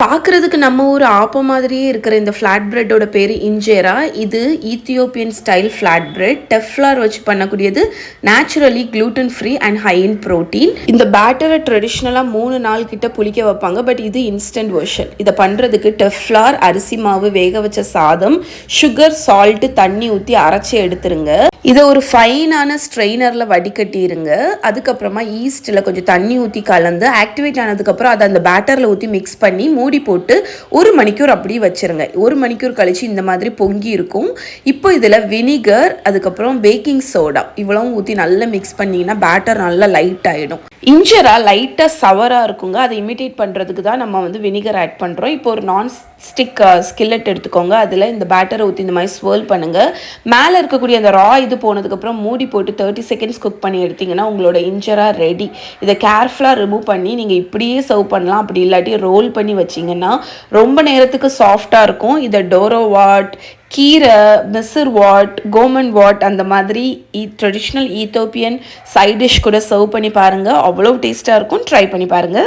பார்க்குறதுக்கு நம்ம ஊர் ஆப்பம் மாதிரியே இருக்கிற இந்த ஃப்ளாட் பிரெட்டோட பேர் இன்ஜேரா. இது ஈத்தியோப்பியன் ஸ்டைல் ஃப்ளாட் பிரெட். டெஃப்லார் வச்சு பண்ணக்கூடியது. Naturally gluten free and high in protein. இந்த பேட்டரை ட்ரெடிஷ்னலாக 3 நாள் கிட்ட புளிக்க வைப்பாங்க. பட் இது இன்ஸ்டன்ட் வெர்ஷன். இதை பண்ணுறதுக்கு டெஃப்லார், அரிசி மாவு, வேக வச்ச சாதம், சுகர், சால்ட்டு, தண்ணி ஊற்றி அரைச்சி எடுத்துருங்க. இதை ஒரு ஃபைனான ஸ்ட்ரெயினரில் வடிகட்டிடுங்க. அதுக்கப்புறமா ஈஸ்ட்டில் கொஞ்சம் தண்ணி ஊற்றி கலந்து ஆக்டிவேட் ஆனதுக்கப்புறம் அதை அந்த பேட்டரில் ஊற்றி மிக்ஸ் பண்ணி மூடி போட்டு 1 மணிக்கூர் அப்படியே வச்சுருங்க. 1 மணிக்கூர் கழிச்சு இந்த மாதிரி பொங்கி இருக்கும். இப்போ இதில் வினிகர், அதுக்கப்புறம் பேக்கிங் சோடா இவ்வளவும் ஊற்றி நல்லா மிக்ஸ் பண்ணிங்கன்னா பேட்டர் நல்லா லைட் ஆகிடும். இன்ஜரா லைட்டாக சவராக இருக்குங்க. அதை இமிட்டேட் பண்ணுறதுக்கு தான் நம்ம வினிகர் ஆட் பண்ணுறோம். இப்போ ஒரு நான்ஸ்டிக் ஸ்கில்லட் எடுத்துக்கோங்க. அதில் இந்த பேட்டரை ஊற்றி இந்த மாதிரி ஸ்வர்ல் பண்ணுங்கள். மேலே இருக்கக்கூடிய அந்த ரா இது போனதுக்கப்புறம் மூடி போட்டு 30 செகண்ட்ஸ் குக் பண்ணி எடுத்திங்கன்னா உங்களோட இன்ஜரா ரெடி. இதை கேர்ஃபுல்லாக ரிமூவ் பண்ணி நீங்கள் இப்படியே சர்வ் பண்ணலாம். அப்படி இல்லாட்டி ரோல் பண்ணி வச்சிங்கன்னா ரொம்ப நேரத்துக்கு சாஃப்டாக இருக்கும். இதை டோரோ வாட், கீரை, மிசர் வாட், கோமன் வாட் அந்த மாதிரி ட்ரெடிஷ்னல் ஈத்தோப்பியன் சைட் டிஷ் கூட சர்வ் பண்ணி பாருங்கள். அவ்வளோ டேஸ்ட்டாக இருக்கும். ட்ரை பண்ணி பாருங்கள்.